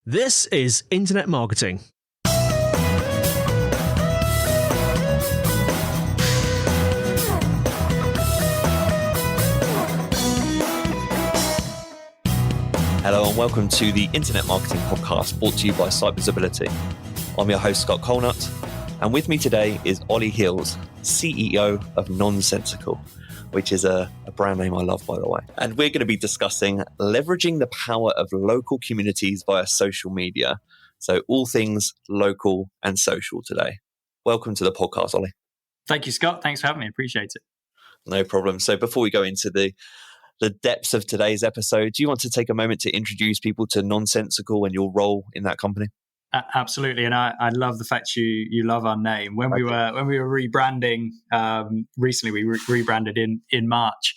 This is Internet Marketing. Hello and welcome to the Internet Marketing Podcast brought to you by Site Visibility. I'm your host, Scott.colenutt, and with me today is Ollie Hills, CEO of Nonsensical, which is a brand name I love, by the way. And we're going to be discussing leveraging the power of local communities via social media. So all things local and social today. Welcome to the podcast, Ollie. Thank you, Scott. Thanks for having me. Appreciate it. No problem. So before we go into the depths of today's episode, do you want to take a moment to introduce people to Nonsensical and your role in that company? Absolutely, and I love the fact you love our name. When we were rebranding recently, we rebranded in March.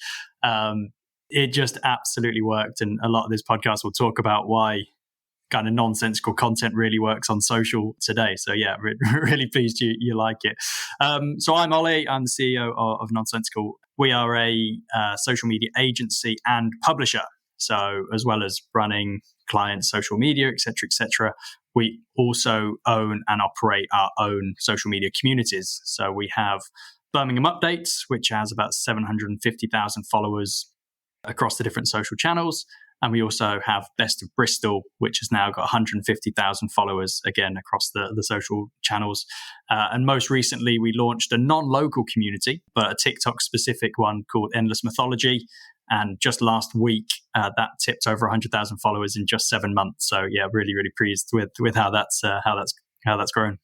It just absolutely worked, and a lot of this podcast will talk about why kind of nonsensical content really works on social today. So yeah, really pleased you like it. So I'm Ollie. I'm the CEO of Nonsensical. We are a social media agency and publisher. So as well as running clients' social media, et cetera, we also own and operate our own social media communities. So we have Birmingham Updates, which has about 750,000 followers across the different social channels. And we also have Best of Bristol, which has now got 150,000 followers, again, across the social channels. And most recently, we launched a non-local community, but a TikTok-specific one called Endless Mythology. And just last week, that tipped over 100,000 followers in just 7 months. So yeah, really pleased with how that's grown.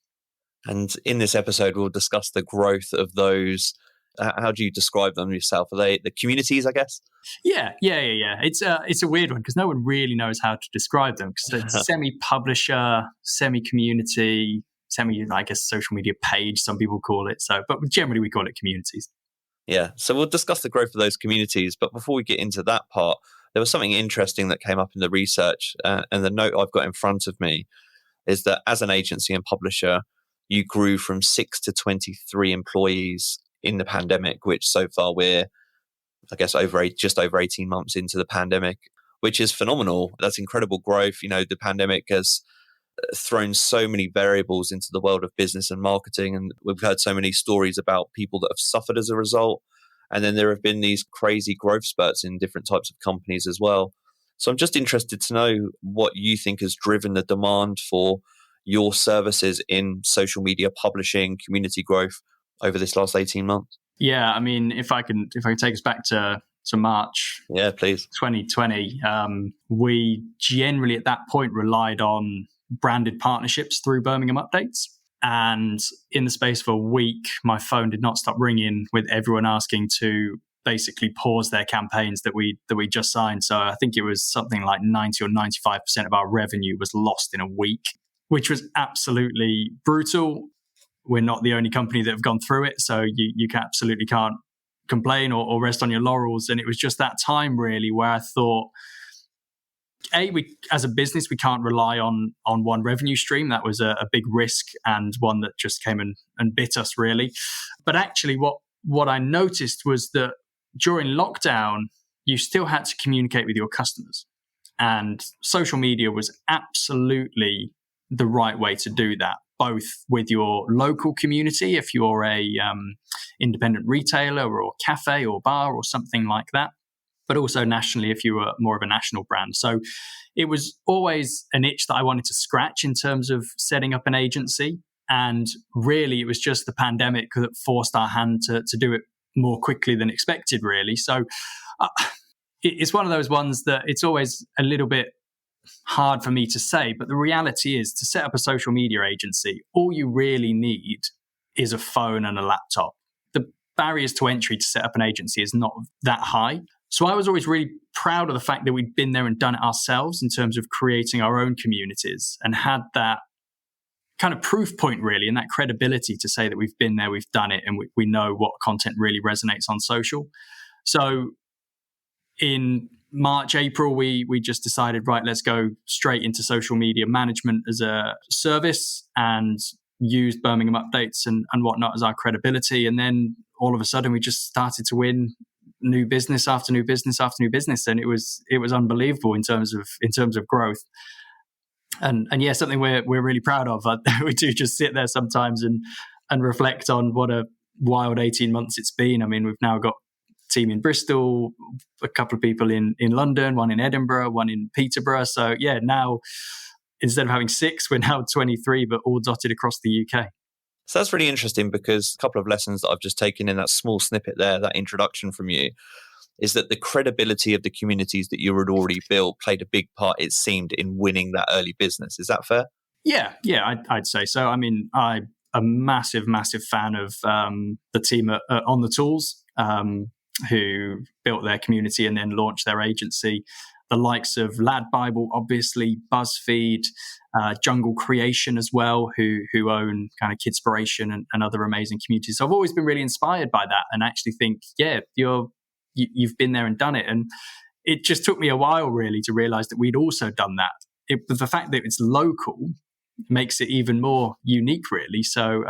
And in this episode, we'll discuss the growth of those. How do you describe them yourself? Are they the communities, I guess? Yeah. It's a weird one because no one really knows how to describe them because it's semi-publisher, semi-community, I guess, social media page. Some people call it so, but generally we call it communities. Yeah, so we'll discuss the growth of those communities. But before we get into that part, there was something interesting that came up in the research. And the note I've got in front of me is that as an agency and publisher, you grew from 6 to 23 employees in the pandemic, which so far we're, I guess, just over 18 months into the pandemic, which is phenomenal. That's incredible growth. You know, the pandemic has thrown so many variables into the world of business and marketing, and we've heard so many stories about people that have suffered as a result, and then there have been these crazy growth spurts in different types of companies as well. So I'm just interested to know what you think has driven the demand for your services in social media publishing, community growth over this last 18 months. Yeah, I mean, if I can take us back to March, yeah, please, 2020, we generally at that point relied on branded partnerships through Birmingham Updates. And in the space of a week, my phone did not stop ringing with everyone asking to basically pause their campaigns that we just signed. So I think it was something like 90 or 95% of our revenue was lost in a week, which was absolutely brutal. We're not the only company that have gone through it. So you absolutely can't complain or rest on your laurels. And it was just that time really where I thought, we as a business, we can't rely on one revenue stream. That was a big risk and one that just came and bit us really. But actually what I noticed was that during lockdown, you still had to communicate with your customers. And social media was absolutely the right way to do that, both with your local community, if you're a independent retailer or cafe or bar or something like that, but also nationally if you were more of a national brand. So it was always an itch that I wanted to scratch in terms of setting up an agency. And really, it was just the pandemic that forced our hand to do it more quickly than expected, really. So it's one of those ones that it's always a little bit hard for me to say. But the reality is, to set up a social media agency, all you really need is a phone and a laptop. The barriers to entry to set up an agency is not that high. So I was always really proud of the fact that we'd been there and done it ourselves in terms of creating our own communities and had that kind of proof point really and that credibility to say that we've been there, we've done it, and we know what content really resonates on social. So in March, April, we just decided, right, let's go straight into social media management as a service and used Birmingham Updates and whatnot as our credibility. And then all of a sudden we just started to win new business after new business after new business, and it was unbelievable in terms of growth. And yeah, something we're really proud of. We do just sit there sometimes and reflect on what a wild 18 months it's been. I mean, we've now got a team in Bristol, a couple of people in London, one in Edinburgh, one in Peterborough. So yeah, now instead of having 6, we're now 23, but all dotted across the UK. So that's really interesting, because a couple of lessons that I've just taken in that small snippet there, that introduction from you, is that the credibility of the communities that you had already built played a big part, it seemed, in winning that early business. Is that fair? Yeah, I'd say so. I mean, I'm a massive fan of the team at On the Tools, who built their community and then launched their agency. The likes of Lad Bible, obviously, BuzzFeed, Jungle Creation as well, who own kind of Kidspiration and other amazing communities. So I've always been really inspired by that, and actually think, yeah, you've been there and done it. And it just took me a while really to realize that we'd also done that. The fact that it's local makes it even more unique, really. So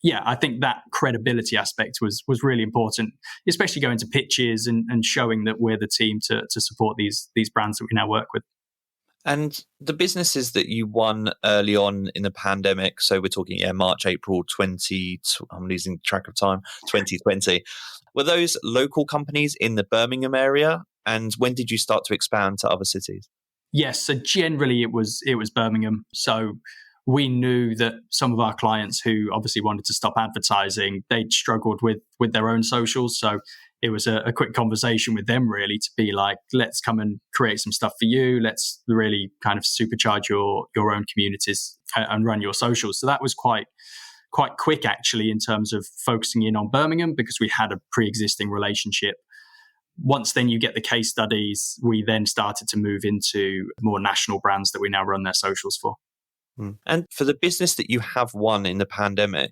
yeah, I think that credibility aspect was really important, especially going to pitches and showing that we're the team to support these brands that we now work with. And the businesses that you won early on in the pandemic, so we're talking March, April 20, I'm losing track of time, 2020, were those local companies in the Birmingham area? And when did you start to expand to other cities? Yes, so generally it was Birmingham. So we knew that some of our clients who obviously wanted to stop advertising, they'd struggled with their own socials. So it was a quick conversation with them really to be like, let's come and create some stuff for you. Let's really kind of supercharge your own communities and run your socials. So that was quite quick actually in terms of focusing in on Birmingham, because we had a pre-existing relationship. Once then you get the case studies, we then started to move into more national brands that we now run their socials for. And for the business that you have won in the pandemic,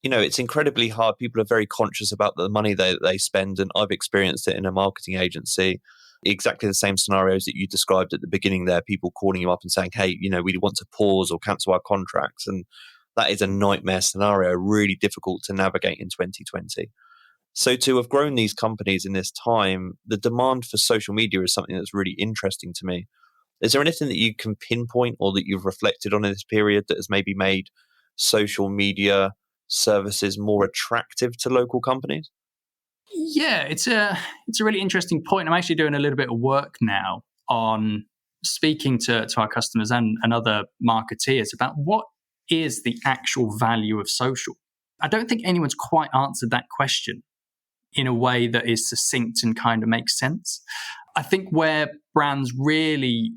it's incredibly hard. People are very conscious about the money they spend, and I've experienced it in a marketing agency. Exactly the same scenarios that you described at the beginning there, people calling you up and saying, hey, we want to pause or cancel our contracts. And that is a nightmare scenario, really difficult to navigate in 2020. So to have grown these companies in this time, the demand for social media is something that's really interesting to me. Is there anything that you can pinpoint or that you've reflected on in this period that has maybe made social media services more attractive to local companies? Yeah, it's a really interesting point. I'm actually doing a little bit of work now on speaking to our customers and other marketeers about what is the actual value of social. I don't think anyone's quite answered that question in a way that is succinct and kind of makes sense. I think where brands really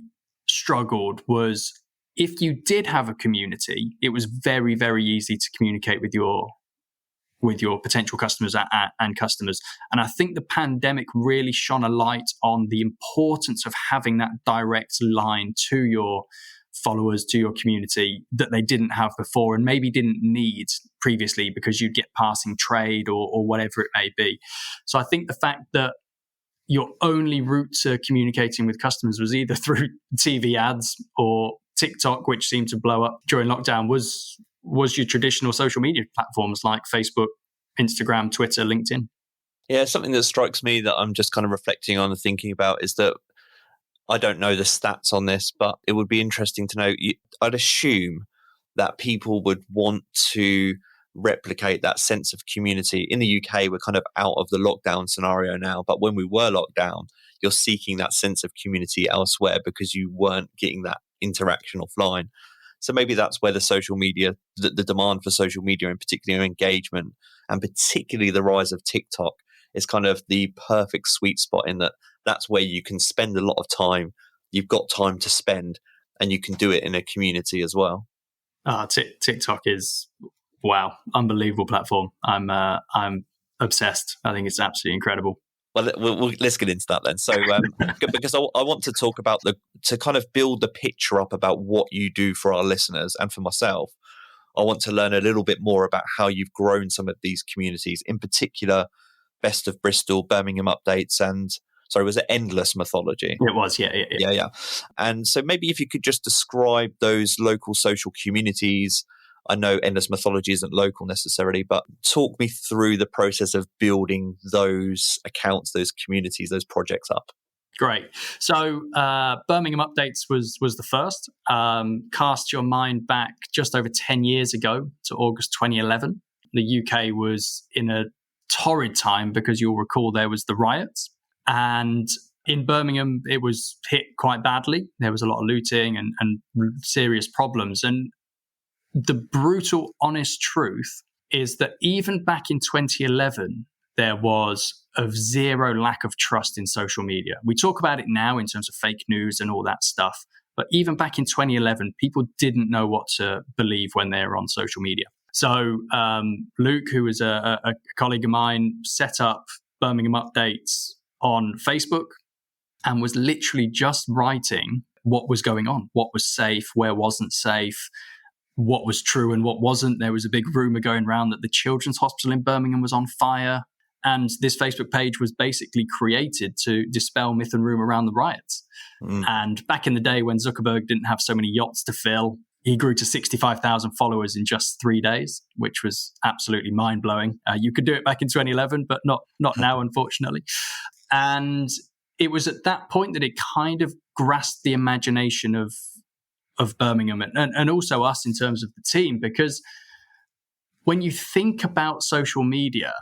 struggled was if you did have a community, it was very, very easy to communicate with your potential customers and customers. And I think the pandemic really shone a light on the importance of having that direct line to your followers, to your community, that they didn't have before and maybe didn't need previously because you'd get passing trade or whatever it may be. So I think the fact that your only route to communicating with customers was either through TV ads or TikTok, which seemed to blow up during lockdown, was your traditional social media platforms like Facebook, Instagram, Twitter, LinkedIn. Yeah, something that strikes me that I'm just kind of reflecting on and thinking about is that I don't know the stats on this, but it would be interesting to know. I'd assume that people would want to replicate that sense of community. In the UK, we're kind of out of the lockdown scenario now, but when we were locked down, you're seeking that sense of community elsewhere because you weren't getting that interaction offline. So maybe that's where the social media, the demand for social media, in particular engagement, and particularly the rise of TikTok, is kind of the perfect sweet spot in that's where you can spend a lot of time. You've got time to spend, and you can do it in a community as well. TikTok is, wow, unbelievable platform. I'm obsessed. I think it's absolutely incredible. Well, let's get into that then. So, because I want to talk about to kind of build the picture up about what you do for our listeners and for myself. I want to learn a little bit more about how you've grown some of these communities, in particular, Best of Bristol, Birmingham Updates, and was it Endless Mythology? It was, yeah. And so maybe if you could just describe those local social communities. I know Endless Mythology isn't local necessarily, but talk me through the process of building those accounts, those communities, those projects up. Great. So Birmingham Updates was the first. Cast your mind back just over 10 years ago to August 2011. The UK was in a torrid time because you'll recall there was the riots. And in Birmingham, it was hit quite badly. There was a lot of looting and serious problems. And the brutal, honest truth is that even back in 2011, there was of zero lack of trust in social media. We talk about it now in terms of fake news and all that stuff. But even back in 2011, people didn't know what to believe when they were on social media. So Luke, who was a colleague of mine, set up Birmingham Updates on Facebook and was literally just writing what was going on, what was safe, where wasn't safe, what was true and what wasn't. There was a big rumor going around that the Children's Hospital in Birmingham was on fire. And this Facebook page was basically created to dispel myth and rumor around the riots. And back in the day when Zuckerberg didn't have so many yachts to fill, he grew to 65,000 followers in just 3 days, which was absolutely mind-blowing. You could do it back in 2011, but not now, unfortunately. And it was at that point that it kind of grasped the imagination of Birmingham and also us in terms of the team, because when you think about social media,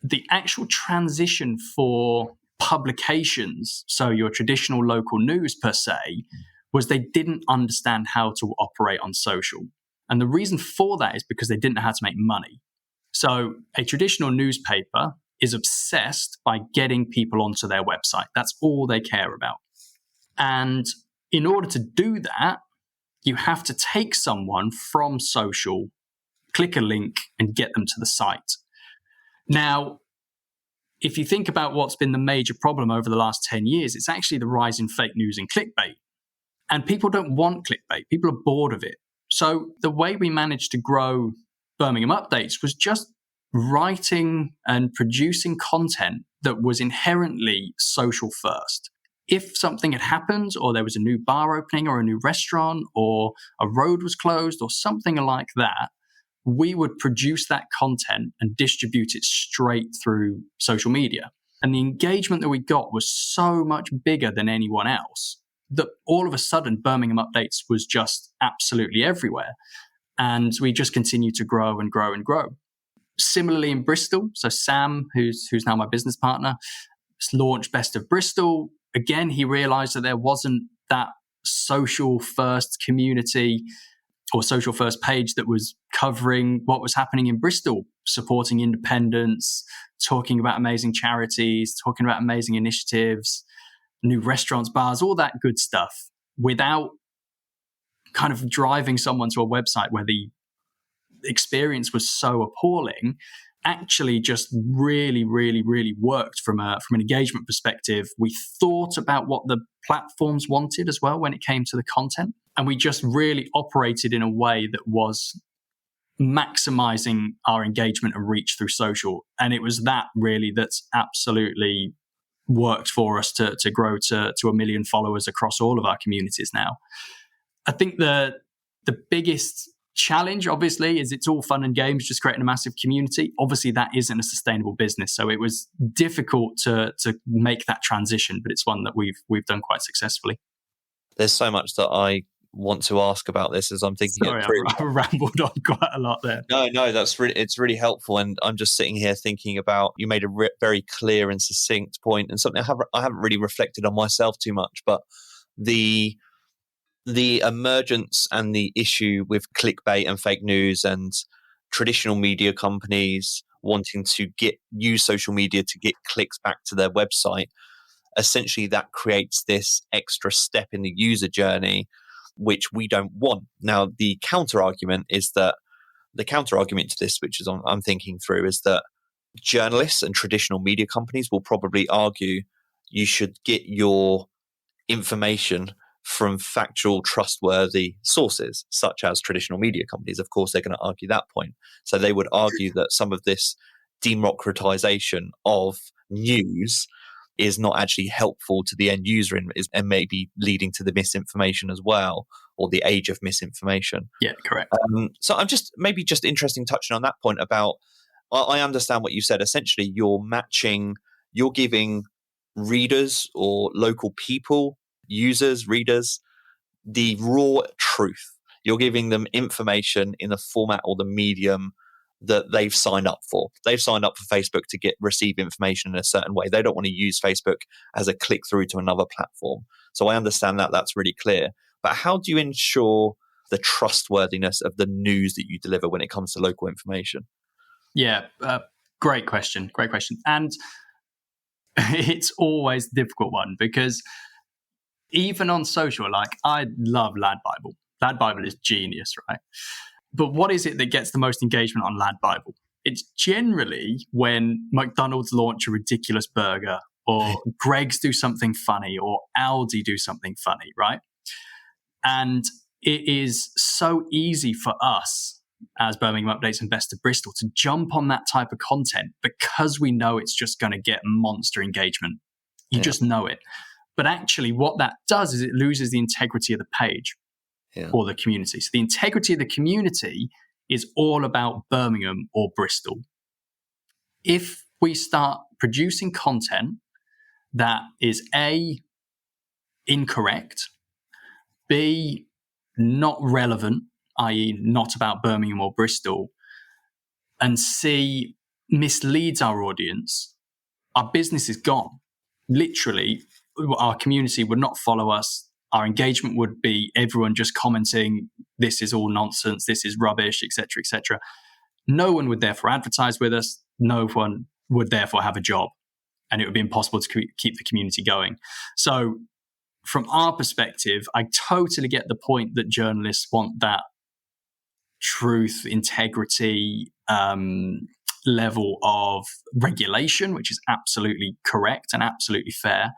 the actual transition for publications, so your traditional local news per se, was they didn't understand how to operate on social. And the reason for that is because they didn't know how to make money. So a traditional newspaper is obsessed by getting people onto their website. That's all they care about. And in order to do that, you have to take someone from social, click a link, and get them to the site. Now, if you think about what's been the major problem over the last 10 years, it's actually the rise in fake news and clickbait. And people don't want clickbait. People are bored of it. So the way we managed to grow Birmingham Updates was just writing and producing content that was inherently social first. If something had happened, or there was a new bar opening or a new restaurant or a road was closed or something like that, we would produce that content and distribute it straight through social media. And the engagement that we got was so much bigger than anyone else that all of a sudden Birmingham Updates was just absolutely everywhere. And we just continued to grow and grow and grow. Similarly in Bristol, so Sam, who's now my business partner, launched Best of Bristol. Again, he realized that there wasn't that social first community or social first page that was covering what was happening in Bristol, supporting independence, talking about amazing charities, talking about amazing initiatives, new restaurants, bars, all that good stuff, without kind of driving someone to a website where the experience was so appalling. Actually just really, really, really worked from an engagement perspective. We thought about what the platforms wanted as well when it came to the content. And we just really operated in a way that was maximizing our engagement and reach through social. And it was that really that's absolutely worked for us to grow to 1 million followers across all of our communities now. I think the biggest challenge, obviously, is it's all fun and games, just creating a massive community. Obviously, that isn't a sustainable business. So it was difficult to make that transition, but it's one that we've done quite successfully. There's so much that I want to ask about this as I'm thinking Sorry, it through. I rambled on quite a lot there. No, it's really helpful. And I'm just sitting here thinking about, you made a very clear and succinct point, and something I haven't really reflected on myself too much, but the emergence and the issue with clickbait and fake news and traditional media companies wanting to use social media to get clicks back to their website, essentially that creates this extra step in the user journey, which we don't want. Now, the counter argument to this, which is I'm thinking through, is that journalists and traditional media companies will probably argue you should get your information from factual, trustworthy sources, such as traditional media companies. Of course, they're going to argue that point. So they would argue that some of this democratization of news is not actually helpful to the end user and maybe leading to the misinformation as well, or the age of misinformation. Yeah, correct. So I'm just interesting touching on that point about, I understand what you said. Essentially, you're giving readers or local people, users, readers, the raw truth. You're giving them information in the format or the medium that they've signed up for. They've signed up for Facebook to receive information in a certain way. They don't want to use Facebook as a click through to another platform. So I understand that that's really clear. But how do you ensure the trustworthiness of the news that you deliver when it comes to local information? Yeah, great question. Great question. And it's always a difficult one because even on social, like I love Lad Bible. Lad Bible is genius, right? But what is it that gets the most engagement on Lad Bible? It's generally when McDonald's launch a ridiculous burger, or Greggs do something funny, or Aldi do something funny, right? And it is so easy for us as Birmingham Updates and Best of Bristol to jump on that type of content because we know it's just going to get monster engagement. You just know it. But actually what that does is it loses the integrity of the page or the community. So the integrity of the community is all about Birmingham or Bristol. If we start producing content that is A, incorrect, B, not relevant, i.e. not about Birmingham or Bristol, and C, misleads our audience, our business is gone. Literally, our community would not follow us. Our engagement would be everyone just commenting, this is all nonsense, this is rubbish, etc., etc. No one would therefore advertise with us. No one would therefore have a job. And it would be impossible to keep the community going. So from our perspective, I totally get the point that journalists want that truth, integrity, level of regulation, which is absolutely correct and absolutely fair.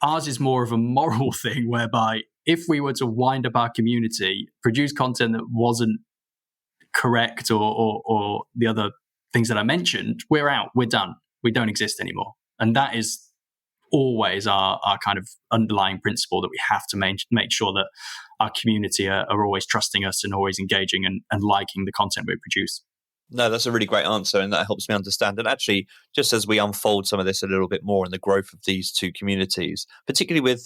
Ours is more of a moral thing whereby if we were to wind up our community, produce content that wasn't correct or the other things that I mentioned, we're out, we're done. We don't exist anymore. And that is always our kind of underlying principle, that we have to make sure that our community are always trusting us and always engaging and liking the content we produce. No, that's a really great answer, and that helps me understand. And actually, just as we unfold some of this a little bit more and the growth of these two communities, particularly with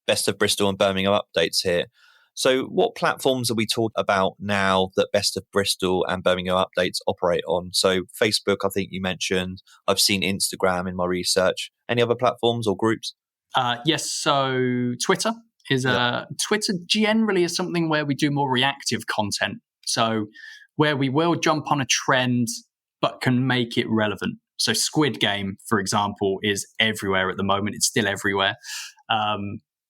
Best of Bristol and Birmingham Updates here. So what platforms are we talking about now that Best of Bristol and Birmingham Updates operate on? So Facebook, I think you mentioned. I've seen Instagram in my research. Any other platforms or groups? Yes, so Twitter is Twitter generally is something where we do more reactive content. So where we will jump on a trend but can make it relevant. So Squid Game, for example, is everywhere at the moment. It's still everywhere.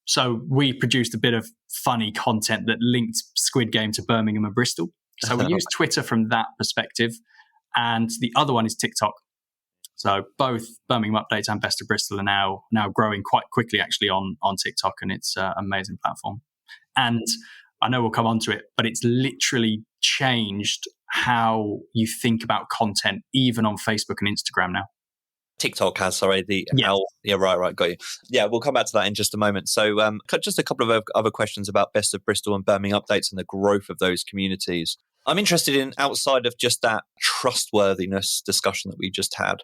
So we produced a bit of funny content that linked Squid Game to Birmingham and Bristol. So we use Twitter from that perspective. And the other one is TikTok. So both Birmingham Updates and Best of Bristol are now growing quite quickly actually on TikTok, and it's an amazing platform. And I know we'll come on to it, but it's literally changed how you think about content, even on Facebook and Instagram now. TikTok has, sorry. Right, got you. Yeah, we'll come back to that in just a moment. So just a couple of other questions about Best of Bristol and Birmingham Updates and the growth of those communities. I'm interested in, outside of just that trustworthiness discussion that we just had,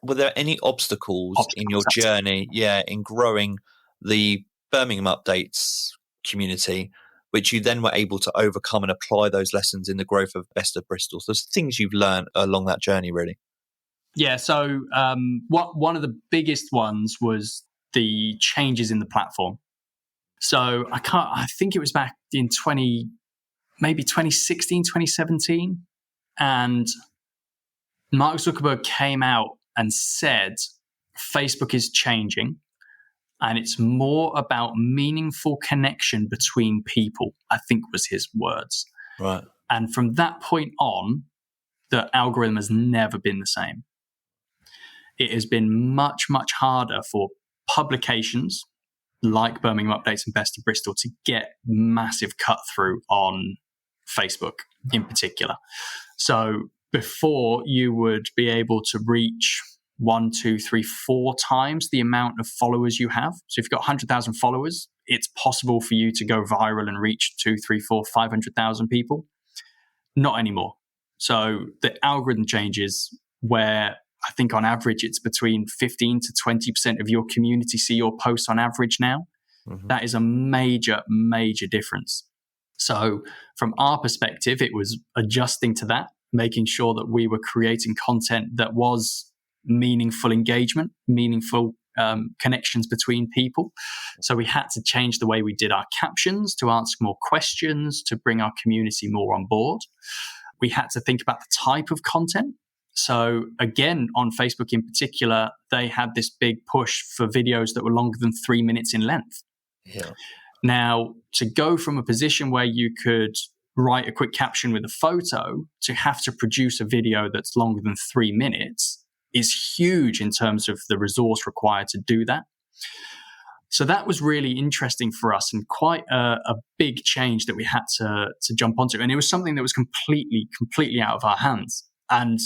were there any obstacles in your journey, in growing the Birmingham Updates community, which you then were able to overcome and apply those lessons in the growth of Best of Bristol? So there's things you've learned along that journey, really. Yeah, so one of the biggest ones was the changes in the platform. So I think it was back in 2016, 2017, and Mark Zuckerberg came out and said, Facebook is changing, and it's more about meaningful connection between people, I think was his words. Right. And from that point on, the algorithm has never been the same. It has been much, much harder for publications like Birmingham Updates and Best of Bristol to get massive cut through on Facebook in particular. So before, you would be able to reach 1, 2, 3, 4 times the amount of followers you have. So if you've got 100,000 followers, it's possible for you to go viral and reach 2, 3, 4, 500,000 people. Not anymore. So the algorithm changes where I think on average, it's between 15 to 20% of your community see your posts on average now. Mm-hmm. That is a major, major difference. So from our perspective, it was adjusting to that, making sure that we were creating content that was meaningful engagement, meaningful connections between people. So we had to change the way we did our captions to ask more questions, to bring our community more on board. We had to think about the type of content. So again, on Facebook in particular, they had this big push for videos that were longer than 3 minutes in length. Yeah. Now, to go from a position where you could write a quick caption with a photo to have to produce a video that's longer than 3 minutes is huge in terms of the resource required to do that. So that was really interesting for us and quite a big change that we had to jump onto. And it was something that was completely out of our hands. And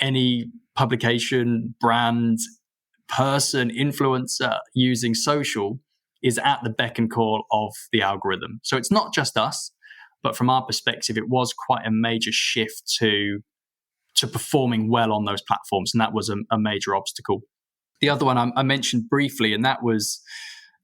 any publication, brand, person, influencer using social is at the beck and call of the algorithm. So it's not just us, but from our perspective, it was quite a major shift to performing well on those platforms. And that was a major obstacle. The other one I mentioned briefly, and that was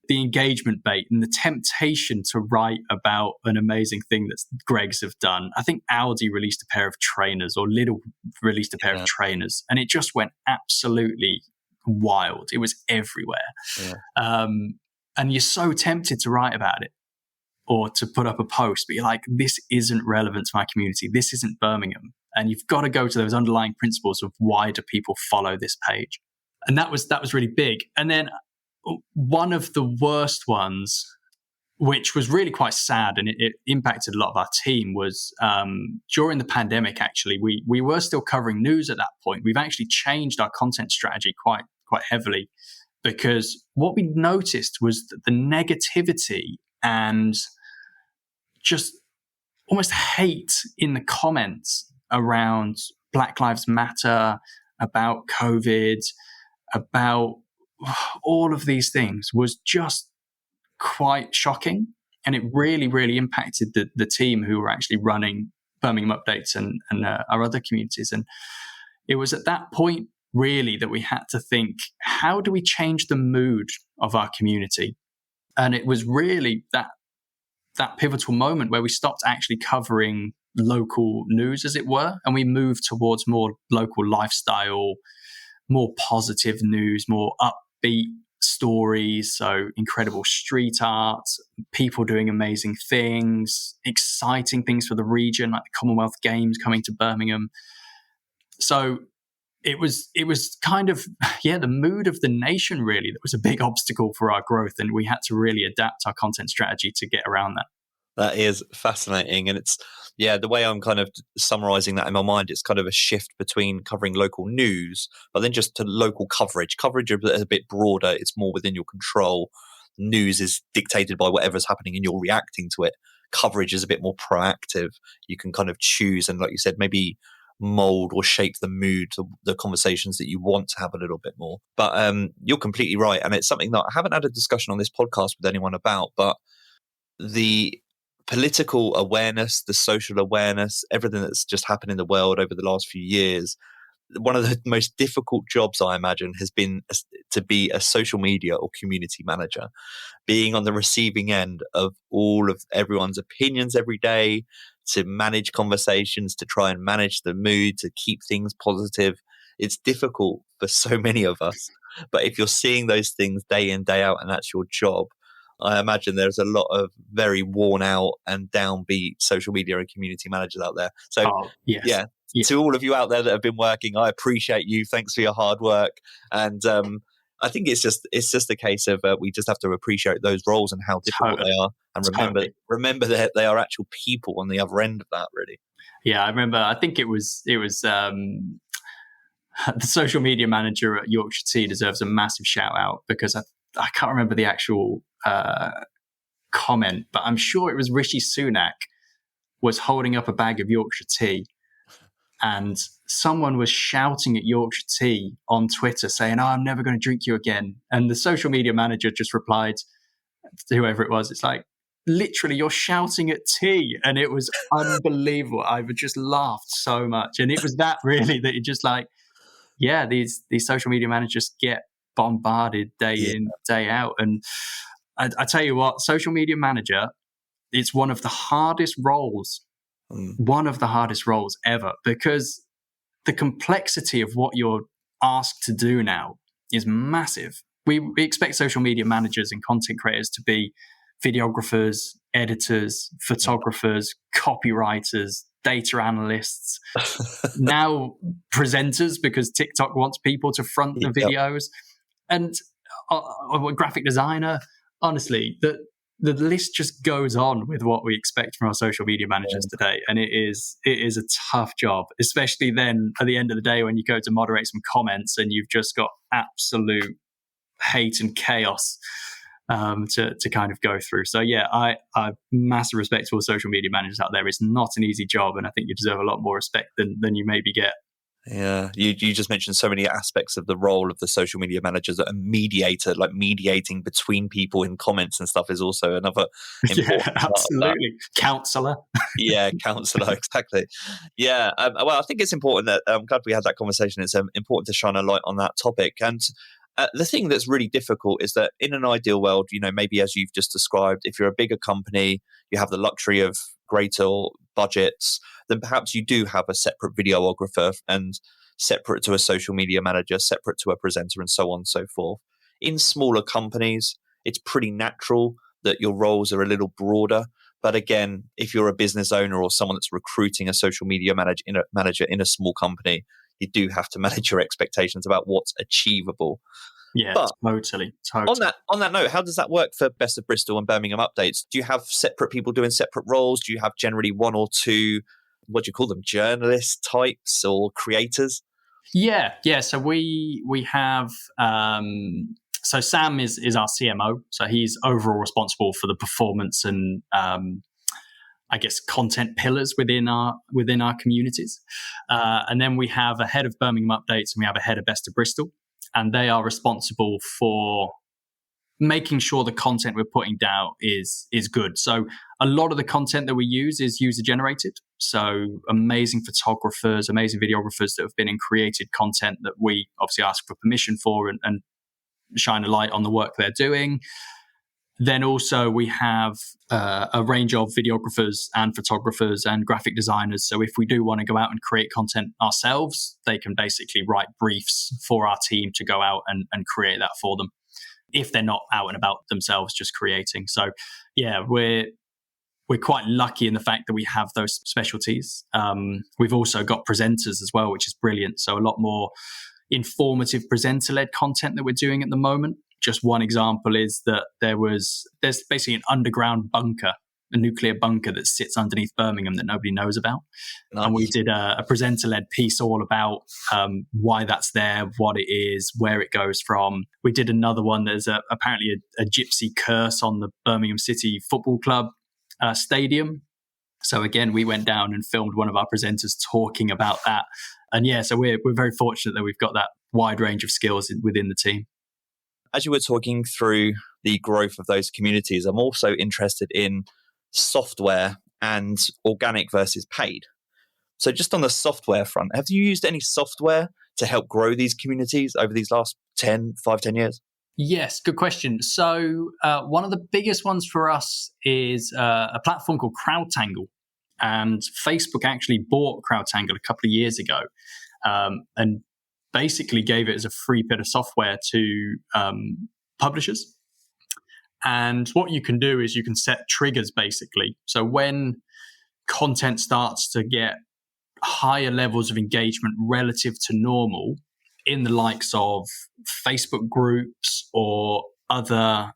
the engagement bait and the temptation to write about an amazing thing that Greggs have done. I think Audi released a pair of trainers, or Lidl released a pair of trainers, and it just went absolutely wild. It was everywhere. Yeah. And you're so tempted to write about it or to put up a post, but you're like, this isn't relevant to my community. This isn't Birmingham. And you've got to go to those underlying principles of why do people follow this page? And that was really big. And then one of the worst ones, which was really quite sad and it impacted a lot of our team, was during the pandemic, actually. We were still covering news at that point. We've actually changed our content strategy quite heavily, because what we noticed was that the negativity and just almost hate in the comments around Black Lives Matter, about COVID, about all of these things was just quite shocking. And it really, really impacted the team who were actually running Birmingham Updates and our other communities. And it was at that point, really, that we had to think, how do we change the mood of our community? And it was really that pivotal moment where we stopped actually covering local news, as it were, and we moved towards more local lifestyle, more positive news, more upbeat stories. So incredible street art, people doing amazing things, exciting things for the region, like the Commonwealth Games coming to Birmingham. So it was kind of, the mood of the nation, really, that was a big obstacle for our growth. And we had to really adapt our content strategy to get around that. That is fascinating. And it's, the way I'm kind of summarizing that in my mind, it's kind of a shift between covering local news, but then just to local coverage. Coverage is a bit broader. It's more within your control. News is dictated by whatever's happening and you're reacting to it. Coverage is a bit more proactive. You can kind of choose and, like you said, maybe mold or shape the mood, the conversations that you want to have a little bit more. But you're completely right. And it's something that I haven't had a discussion on this podcast with anyone about, but the political awareness, the social awareness, everything that's just happened in the world over the last few years, one of the most difficult jobs, I imagine, has been to be a social media or community manager, being on the receiving end of all of everyone's opinions every day, to manage conversations, to try and manage the mood, to keep things positive. It's difficult for so many of us. But if you're seeing those things day in, day out, and that's your job, I imagine there's a lot of very worn out and downbeat social media and community managers out there. So, to all of you out there that have been working, I appreciate you. Thanks for your hard work. And I think it's just a case of we just have to appreciate those roles and how difficult they are, and remember that they are actual people on the other end of that. Really. Yeah, I remember. I think it was the social media manager at Yorkshire Tea deserves a massive shout out, because I can't remember the actual comment, but I'm sure it was Rishi Sunak was holding up a bag of Yorkshire Tea, and someone was shouting at Yorkshire Tea on Twitter saying, "Oh, I'm never going to drink you again." And the social media manager just replied to whoever it was, it's like, literally, you're shouting at tea. And it was unbelievable. I just laughed so much. And it was that really that it just like, these social media managers get bombarded day in, day out. And I tell you what, social media manager, it's one of the hardest roles ever, because the complexity of what you're asked to do now is massive. We expect social media managers and content creators to be videographers, editors, photographers, copywriters, data analysts, now presenters, because TikTok wants people to front the videos, and a graphic designer. Honestly, the list just goes on with what we expect from our social media managers today. And it is a tough job, especially then at the end of the day when you go to moderate some comments and you've just got absolute hate and chaos to kind of go through. So I have massive respect for all social media managers out there. It's not an easy job, and I think you deserve a lot more respect than you maybe get. Yeah, you just mentioned so many aspects of the role of the social media managers. A mediator, like mediating between people in comments and stuff, is also another important part absolutely. Counselor. Yeah, counselor, exactly. Yeah, well, I think it's important that I'm glad we had that conversation. It's important to shine a light on that topic. And the thing that's really difficult is that in an ideal world, maybe as you've just described, if you're a bigger company, you have the luxury of greater budgets, then perhaps you do have a separate videographer and separate to a social media manager, separate to a presenter, and so on and so forth. In smaller companies, it's pretty natural that your roles are a little broader. But again, if you're a business owner or someone that's recruiting a social media manager in a small company, you do have to manage your expectations about what's achievable. Yeah, but totally. On that note, how does that work for Best of Bristol and Birmingham Updates? Do you have separate people doing separate roles? Do you have generally one or two, what do you call them, journalist types or creators? Yeah. So we have. So Sam is our CMO. So he's overall responsible for the performance and I guess content pillars within our communities. And then we have a head of Birmingham Updates and we have a head of Best of Bristol. And they are responsible for making sure the content we're putting down is good. So a lot of the content that we use is user generated. So amazing photographers, amazing videographers that have been in created content that we obviously ask for permission for and shine a light on the work they're doing. Then also we have a range of videographers and photographers and graphic designers. So if we do want to go out and create content ourselves, they can basically write briefs for our team to go out and create that for them, if they're not out and about themselves just creating. So yeah, we're quite lucky in the fact that we have those specialties. We've also got presenters as well, which is brilliant. So a lot more informative presenter-led content that we're doing at the moment. Just one example is that there's basically an underground bunker, a nuclear bunker that sits underneath Birmingham that nobody knows about. Nice. And we did a presenter-led piece all about why that's there, what it is, where it goes from. We did another one. There's apparently a gypsy curse on the Birmingham City Football Club stadium. So again, we went down and filmed one of our presenters talking about that. And yeah, so we're very fortunate that we've got that wide range of skills within the team. As you were talking through the growth of those communities, I'm also interested in software and organic versus paid. So just on the software front, have you used any software to help grow these communities over these last 10 years? Yes, good question. So one of the biggest ones for us is a platform called CrowdTangle. And Facebook actually bought CrowdTangle a couple of years ago and basically gave it as a free bit of software to publishers. And what you can do is you can set triggers, basically. So when content starts to get higher levels of engagement relative to normal in the likes of Facebook groups or other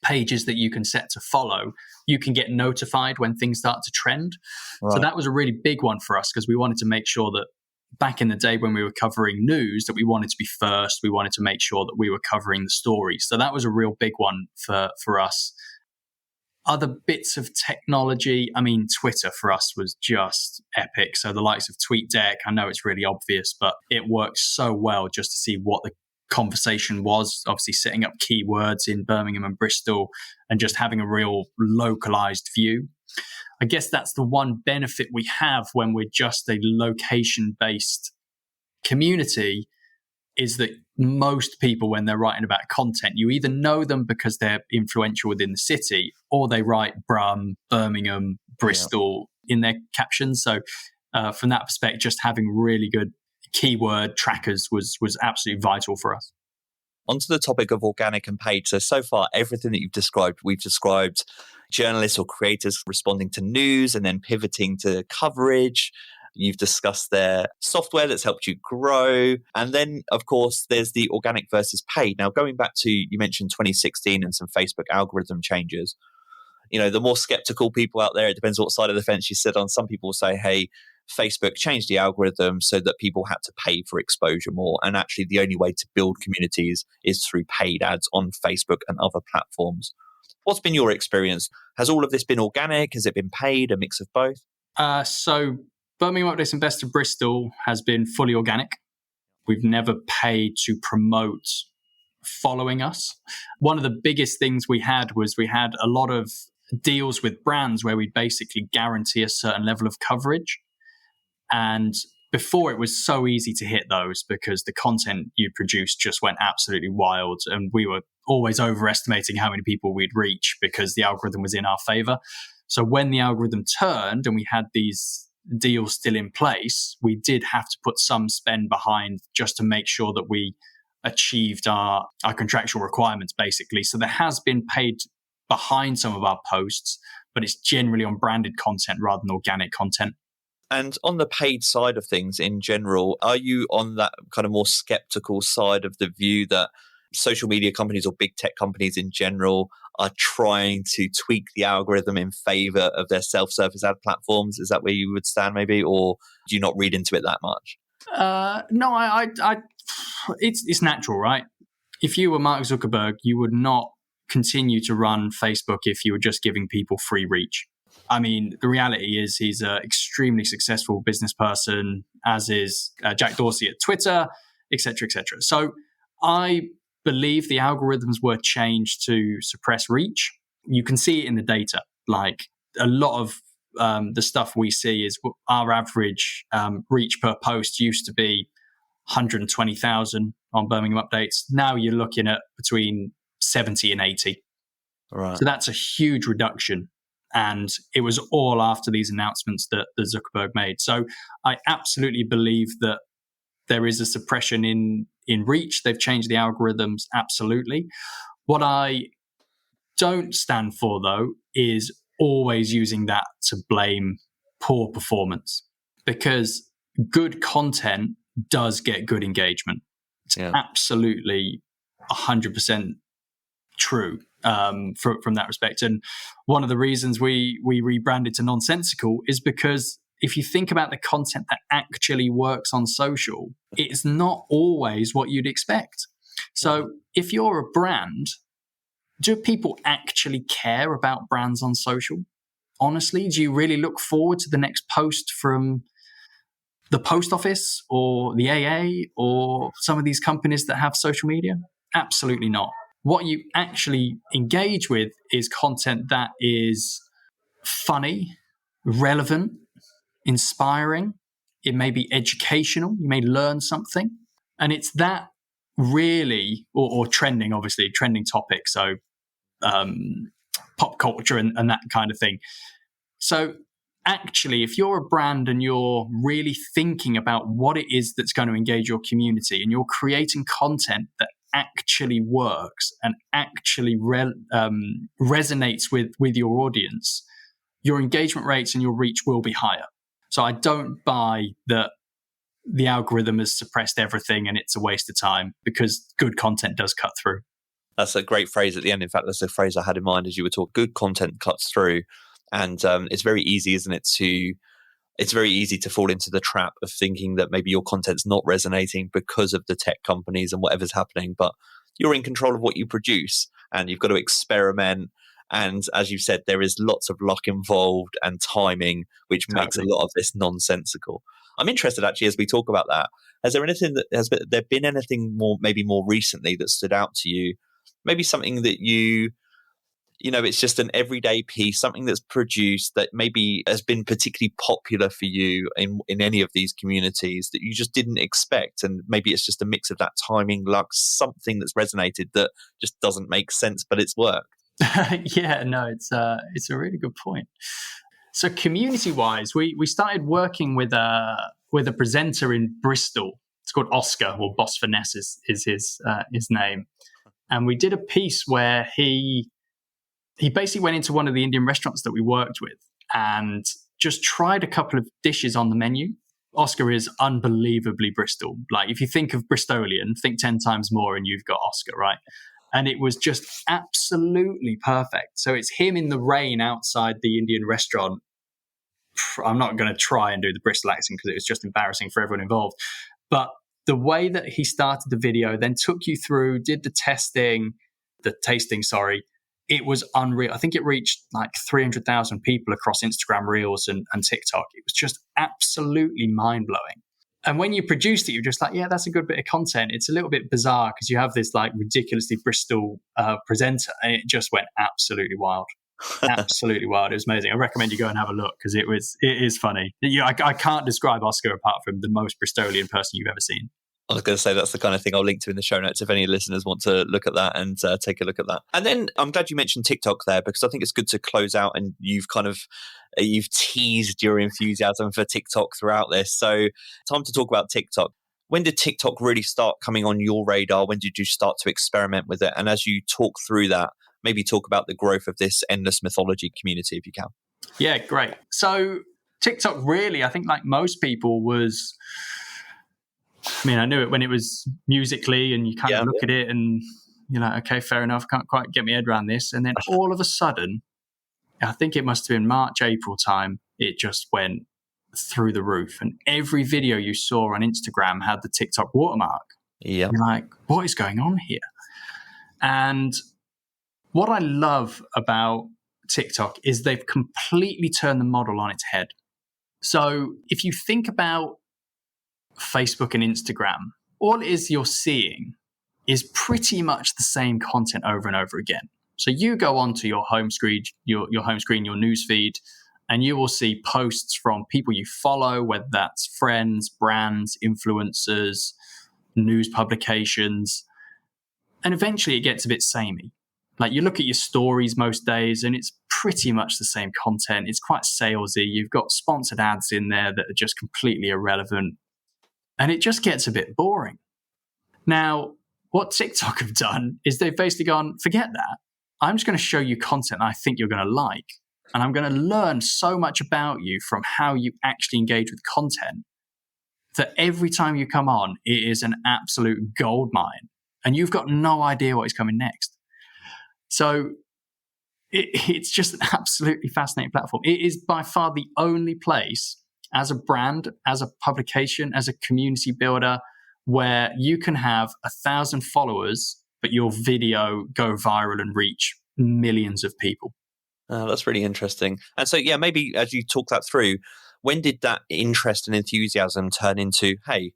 pages that you can set to follow, you can get notified when things start to trend. Right. So that was a really big one for us because we wanted to make sure that back in the day when we were covering news, that we wanted to be first. We wanted to make sure that we were covering the stories. So that was a real big one for us. Other bits of technology, I mean, Twitter for us was just epic. So the likes of TweetDeck, I know it's really obvious, but it works so well just to see what the conversation was, obviously setting up keywords in Birmingham and Bristol and just having a real localized view. I guess that's the one benefit we have when we're just a location-based community is that most people, when they're writing about content, you either know them because they're influential within the city, or they write Birmingham, Bristol in their captions. So from that perspective, just having really good keyword trackers was absolutely vital for us. Onto the topic of organic and paid. So far, everything that we've described journalists or creators responding to news and then pivoting to coverage. You've discussed their software that's helped you grow. And then, of course, there's the organic versus paid. Now, going back to, you mentioned 2016 and some Facebook algorithm changes. The more skeptical people out there, it depends what side of the fence you sit on. Some people will say, hey, Facebook changed the algorithm so that people had to pay for exposure more. And actually, the only way to build communities is through paid ads on Facebook and other platforms. What's been your experience? Has all of this been organic? Has it been paid? A mix of both? So Birmingham Updates and Best of Bristol has been fully organic. We've never paid to promote following us. One of the biggest things we had a lot of deals with brands where we'd basically guarantee a certain level of coverage. And before, it was so easy to hit those because the content you produced just went absolutely wild. And we were always overestimating how many people we'd reach because the algorithm was in our favor. So when the algorithm turned and we had these deals still in place, we did have to put some spend behind just to make sure that we achieved our contractual requirements, basically. So there has been paid behind some of our posts, but it's generally on branded content rather than organic content. And on the paid side of things in general, are you on that kind of more skeptical side of the view that social media companies or big tech companies in general are trying to tweak the algorithm in favor of their self-service ad platforms? Is that where you would stand maybe, or do you not read into it that much? No, it's natural, right? If you were Mark Zuckerberg, you would not continue to run Facebook if you were just giving people free reach. I mean, the reality is he's an extremely successful business person, as is Jack Dorsey at Twitter, et cetera, et cetera. So I believe the algorithms were changed to suppress reach. You can see it in the data. Like a lot of the stuff we see is our average reach per post used to be 120,000 on Birmingham Updates. Now you're looking at between 70 and 80. Right. So that's a huge reduction. And it was all after these announcements that Zuckerberg made. So I absolutely believe that there is a suppression in reach. They've changed the algorithms, absolutely. What I don't stand for, though, is always using that to blame poor performance, because good content does get good engagement. It's absolutely 100% true from that respect. And one of the reasons we rebranded to Nonsensical is because if you think about the content that actually works on social, it's not always what you'd expect. So if you're a brand, do people actually care about brands on social? Honestly, do you really look forward to the next post from the post office or the AA or some of these companies that have social media? Absolutely not. What you actually engage with is content that is funny, relevant, inspiring. It may be educational. You may learn something. And it's that really, or trending, obviously, trending topics. So pop culture and that kind of thing. So actually, if you're a brand and you're really thinking about what it is that's going to engage your community and you're creating content that actually works and actually resonates with your audience, your engagement rates and your reach will be higher. So I don't buy that the algorithm has suppressed everything and it's a waste of time, because good content does cut through. That's a great phrase at the end. In fact, that's the phrase I had in mind as you were talking. Good content cuts through. And it's very easy, isn't it, it's very easy to fall into the trap of thinking that maybe your content's not resonating because of the tech companies and whatever's happening, but you're in control of what you produce and you've got to experiment. And as you said, there is lots of luck involved and timing, which makes a lot of this nonsensical. I'm interested, actually, as we talk about that. Has there been anything more, maybe more recently, that stood out to you? Maybe something that you it's just an everyday piece, something that's produced that maybe has been particularly popular for you in any of these communities that you just didn't expect. And maybe it's just a mix of that timing, luck, something that's resonated that just doesn't make sense, but it's worked. Yeah, no, it's a really good point. So community-wise, we started working with a presenter in Bristol. It's called Oscar, or Bosphorus is his name. And we did a piece where he basically went into one of the Indian restaurants that we worked with and just tried a couple of dishes on the menu. Oscar is unbelievably Bristol. Like, if you think of Bristolian, think 10 times more and you've got Oscar, right? And it was just absolutely perfect. So it's him in the rain outside the Indian restaurant. I'm not going to try and do the Bristol accent because it was just embarrassing for everyone involved. But the way that he started the video, then took you through, did the tasting, it was unreal. I think it reached like 300,000 people across Instagram Reels and TikTok. It was just absolutely mind-blowing. And when you produced it, you're just like, yeah, that's a good bit of content. It's a little bit bizarre because you have this like ridiculously Bristol presenter, and it just went absolutely wild. Absolutely wild. It was amazing. I recommend you go and have a look because it is funny. I can't describe Oscar apart from the most Bristolian person you've ever seen. I was going to say that's the kind of thing I'll link to in the show notes if any listeners want to look at that and take a look at that. And then I'm glad you mentioned TikTok there because I think it's good to close out, and you've teased your enthusiasm for TikTok throughout this. So time to talk about TikTok. When did TikTok really start coming on your radar? When did you start to experiment with it? And as you talk through that, maybe talk about the growth of this endless mythology community if you can. Yeah, great. So TikTok really, I think like most people I knew it when it was Musical.ly, and you kind of look at it and you're like, okay, fair enough, can't quite get my head around this. And then all of a sudden, I think it must have been March, April time, it just went through the roof. And every video you saw on Instagram had the TikTok watermark. Yeah. You're like, what is going on here? And what I love about TikTok is they've completely turned the model on its head. So if you think about Facebook and Instagram, all it is you're seeing is pretty much the same content over and over again. So you go onto your home screen, your news feed, and you will see posts from people you follow, whether that's friends, brands, influencers, news publications, and eventually it gets a bit samey. Like, you look at your stories most days and it's pretty much the same content. It's quite salesy. You've got sponsored ads in there that are just completely irrelevant. And it just gets a bit boring. Now, what TikTok have done is they've basically gone, forget that. I'm just going to show you content I think you're going to like. And I'm going to learn so much about you from how you actually engage with content that every time you come on, it is an absolute gold mine. And you've got no idea what is coming next. So it's just an absolutely fascinating platform. It is by far the only place as a brand, as a publication, as a community builder, where you can have 1,000 followers, but your video go viral and reach millions of people. That's really interesting. And so, yeah, maybe as you talk that through, when did that interest and enthusiasm turn into, hey,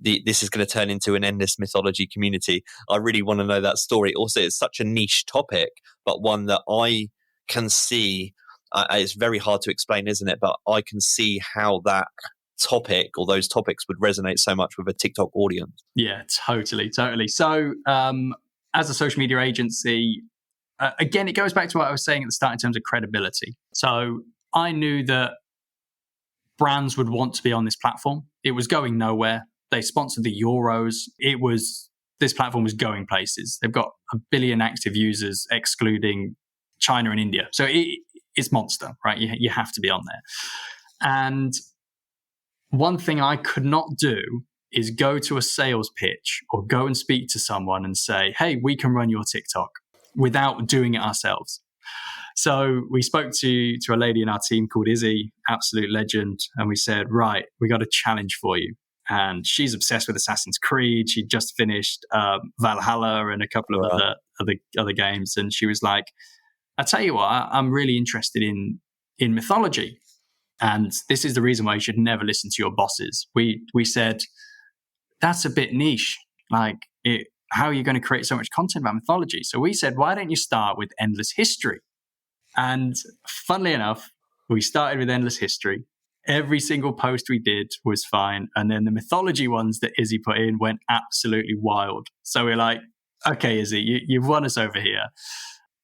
this is going to turn into an endless mythology community? I really want to know that story. Also, it's such a niche topic, but one that I can see. It's very hard to explain, isn't it? But I can see how that topic or those topics would resonate so much with a TikTok audience. Yeah, totally. So as a social media agency, again, it goes back to what I was saying at the start in terms of credibility. So I knew that brands would want to be on this platform. It was going nowhere. They sponsored the Euros. This platform was going places. They've got 1 billion active users, excluding China and India. So it's monster, right? You have to be on there. And one thing I could not do is go to a sales pitch or go and speak to someone and say, hey, we can run your TikTok, without doing it ourselves. So we spoke to a lady in our team called Izzy, absolute legend. And we said, right, we got a challenge for you. And she's obsessed with Assassin's Creed. She just finished Valhalla and a couple of other games. And she was like, I tell you what, I'm really interested in mythology. And this is the reason why you should never listen to your bosses. We said, that's a bit niche. Like, how are you going to create so much content about mythology? So we said, why don't you start with endless history? And funnily enough, we started with endless history. Every single post we did was fine. And then the mythology ones that Izzy put in went absolutely wild. So we're like, okay, Izzy, you've won us over here.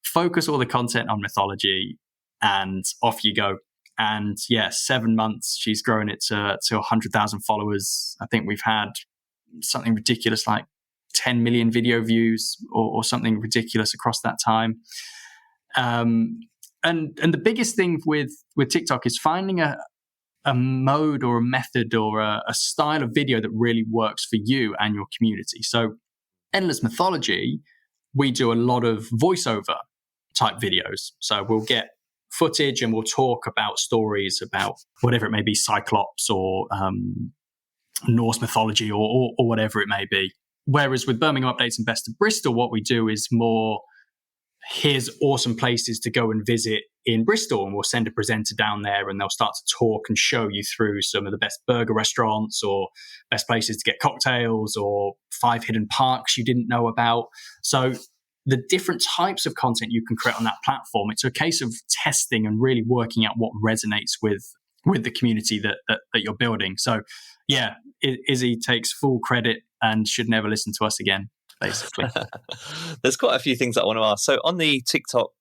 Focus all the content on mythology and off you go. And 7 months, she's grown it to 100,000 followers. I think we've had something ridiculous like 10 million video views or something ridiculous across that time. And the biggest thing with TikTok is finding a mode or a method or a style of video that really works for you and your community. So Endless Mythology, we do a lot of voiceover type videos. So we'll get footage and we'll talk about stories about whatever it may be, Cyclops or Norse mythology or whatever it may be. Whereas with Birmingham Updates and Best of Bristol, what we do is more, here's awesome places to go and visit in Bristol, and we'll send a presenter down there and they'll start to talk and show you through some of the best burger restaurants or best places to get cocktails or 5 hidden parks you didn't know about. So the different types of content you can create on that platform, it's a case of testing and really working out what resonates with the community that you're building. So yeah, Izzy takes full credit and should never listen to us again, basically. There's quite a few things that I want to ask. So on the TikTok,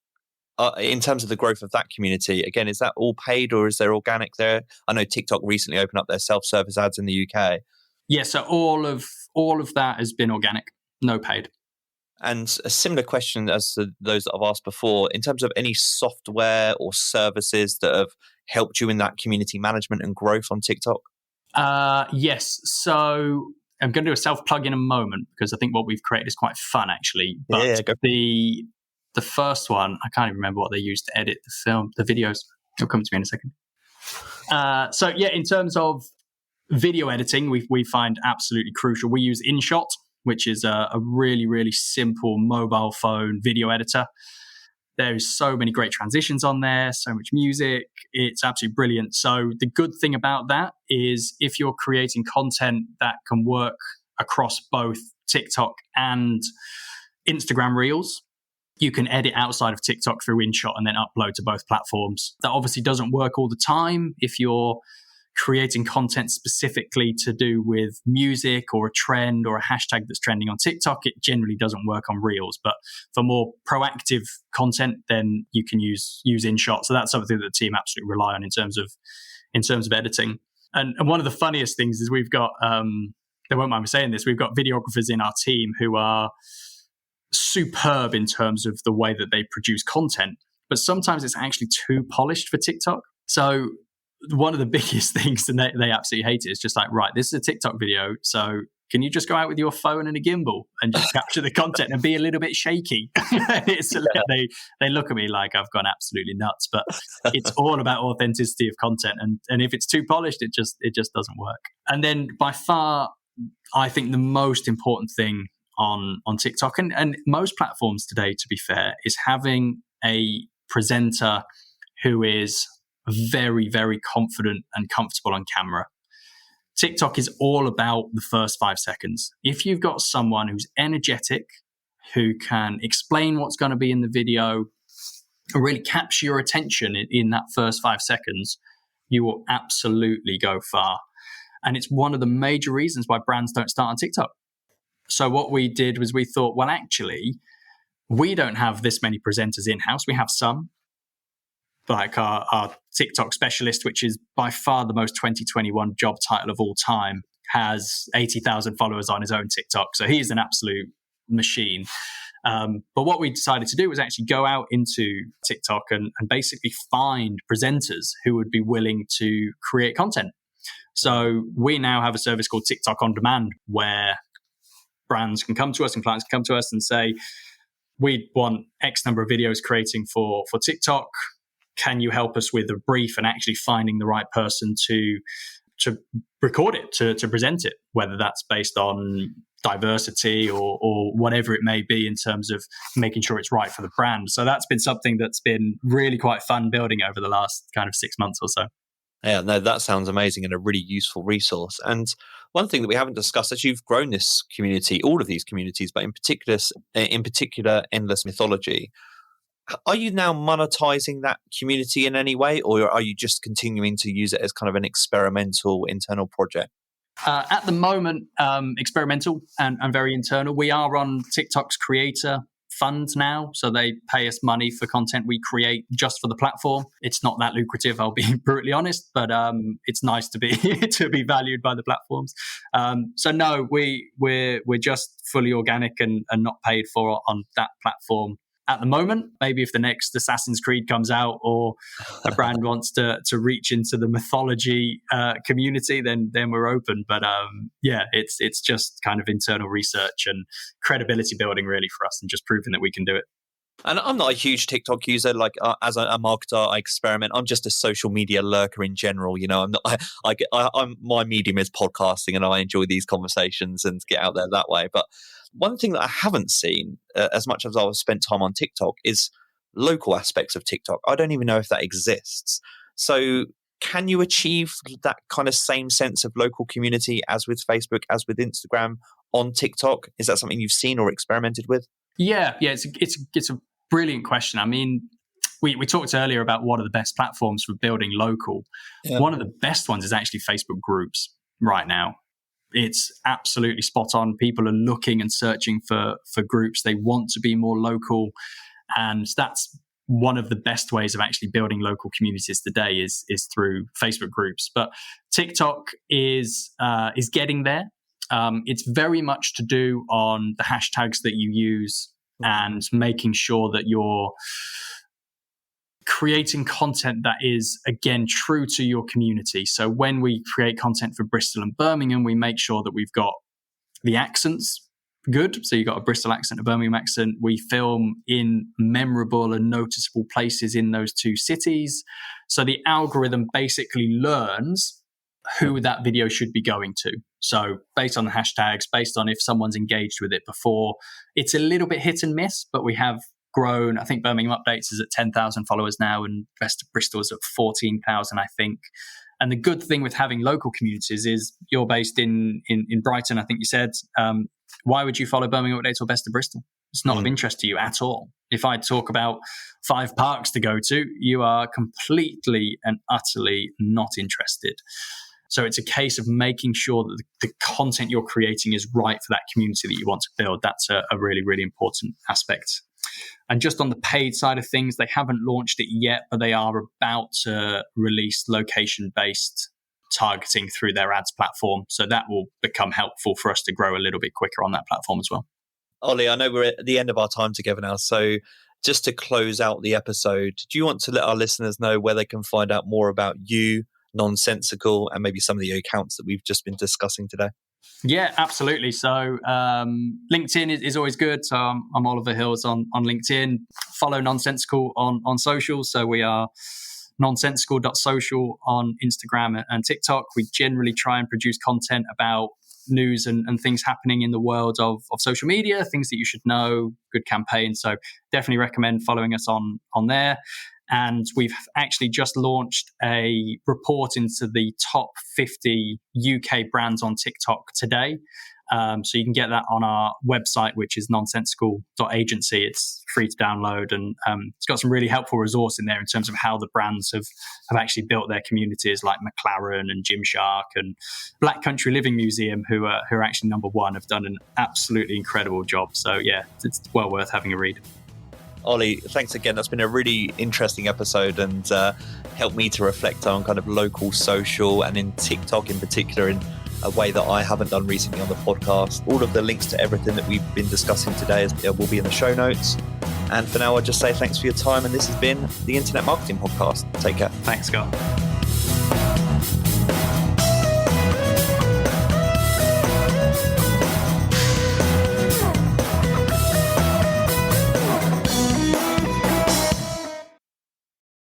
in terms of the growth of that community, again, is that all paid or is there organic there? I know TikTok recently opened up their self-service ads in the UK. Yeah, so all of that has been organic, no paid. And a similar question as to those that I've asked before, in terms of any software or services that have helped you in that community management and growth on TikTok? Yes. So I'm going to do a self-plug in a moment because I think what we've created is quite fun, actually. But the first one, I can't even remember what they used to edit the videos. It'll come to me in a second. So in terms of video editing, we find absolutely crucial. We use InShot, which is a really, really simple mobile phone video editor. There's so many great transitions on there, so much music. It's absolutely brilliant. So the good thing about that is if you're creating content that can work across both TikTok and Instagram Reels, you can edit outside of TikTok through InShot and then upload to both platforms. That obviously doesn't work all the time. If you're creating content specifically to do with music or a trend or a hashtag that's trending on TikTok, it generally doesn't work on Reels. But for more proactive content, then you can use InShot. So that's something that the team absolutely rely on in terms of editing. And one of the funniest things is we've got, they won't mind me saying this, we've got videographers in our team who are superb in terms of the way that they produce content, but sometimes it's actually too polished for TikTok. So one of the biggest things, and they absolutely hate it, is just like, right, this is a TikTok video, so can you just go out with your phone and a gimbal and just capture the content and be a little bit shaky? They look at me like I've gone absolutely nuts, but it's all about authenticity of content, and if it's too polished, it just doesn't work. And then by far, I think the most important thing on TikTok and most platforms today, to be fair, is having a presenter who is very, very confident and comfortable on camera. TikTok is all about the first 5 seconds. If you've got someone who's energetic, who can explain what's going to be in the video, and really capture your attention in that first 5 seconds, you will absolutely go far. And it's one of the major reasons why brands don't start on TikTok. So what we did was we thought, well, actually, we don't have this many presenters in-house. We have some, like our TikTok specialist, which is by far the most 2021 job title of all time, has 80,000 followers on his own TikTok. So he's an absolute machine. But what we decided to do was actually go out into TikTok and basically find presenters who would be willing to create content. So we now have a service called TikTok On Demand, where brands can come to us and clients can come to us and say, we want X number of videos creating for TikTok. Can you help us with a brief and actually finding the right person to record it, to present it, whether that's based on diversity or whatever it may be in terms of making sure it's right for the brand. So that's been something that's been really quite fun building over the last kind of 6 months or so. Yeah, no, that sounds amazing and a really useful resource. And one thing that we haven't discussed, as you've grown this community, all of these communities, but in particular, Endless Mythology, are you now monetizing that community in any way, or are you just continuing to use it as kind of an experimental internal project? At the moment, experimental and very internal. We are on TikTok's creator fund now, so they pay us money for content we create just for the platform. It's not that lucrative, I'll be brutally honest, but it's nice to be to be valued by the platforms. So no, we're just fully organic and not paid for on that platform at the moment. Maybe if the next Assassin's Creed comes out or a brand wants to reach into the mythology community, then we're open. But yeah, it's just kind of internal research and credibility building really for us, and just proving that we can do it. And I'm not a huge TikTok user. Like as a marketer, I experiment. I'm just a social media lurker in general. You know, I'm not. I'm my medium is podcasting, and I enjoy these conversations and get out there that way. But one thing that I haven't seen, as much as I've spent time on TikTok, is local aspects of TikTok. I don't even know if that exists. So can you achieve that kind of same sense of local community as with Facebook, as with Instagram on TikTok? Is that something you've seen or experimented with? Yeah, it's a brilliant question. I mean, we talked earlier about what are the best platforms for building local. Yeah. One of the best ones is actually Facebook groups right now. It's absolutely spot on. People are looking and searching for groups. They want to be more local. And that's one of the best ways of actually building local communities today is through Facebook groups. But TikTok is getting there. It's very much to do on the hashtags that you use and making sure that you're creating content that is, again, true to your community. So when we create content for Bristol and Birmingham, we make sure that we've got the accents good. So you've got a Bristol accent, a Birmingham accent. We film in memorable and noticeable places in those two cities. So the algorithm basically learns who that video should be going to. So based on the hashtags, based on if someone's engaged with it before, it's a little bit hit and miss, but we have grown. I think Birmingham Updates is at 10,000 followers now, and Best of Bristol is at 14,000, I think. And the good thing with having local communities is you're based in Brighton, I think you said. Why would you follow Birmingham Updates or Best of Bristol? It's not of interest to you at all. If I talk about 5 parks to go to, you are completely and utterly not interested. So it's a case of making sure that the content you're creating is right for that community that you want to build. That's a really, really important aspect. And just on the paid side of things, they haven't launched it yet, but they are about to release location-based targeting through their ads platform. So that will become helpful for us to grow a little bit quicker on that platform as well. Ollie, I know we're at the end of our time together now. So just to close out the episode, do you want to let our listeners know where they can find out more about you, Nonsensical, and maybe some of the accounts that we've just been discussing today? Yeah, absolutely. So LinkedIn is always good. So I'm Oliver Hills on LinkedIn. Follow Nonsensical on social. So we are nonsensical.social on Instagram and TikTok. We generally try and produce content about news and things happening in the world of social media, things that you should know, good campaigns. So definitely recommend following us on there. And we've actually just launched a report into the top 50 UK brands on TikTok today. So you can get that on our website, which is nonsensical.agency. It's free to download, and it's got some really helpful resource in there in terms of how the brands have actually built their communities, like McLaren and Gymshark and Black Country Living Museum, who are actually number one, have done an absolutely incredible job. So yeah, it's well worth having a read. Ollie, thanks again. That's been a really interesting episode and helped me to reflect on kind of local social and in TikTok in particular in a way that I haven't done recently on the podcast. All of the links to everything that we've been discussing today will be in the show notes. And for now, I'll just say thanks for your time. And this has been the Internet Marketing Podcast. Take care. Thanks, Scott.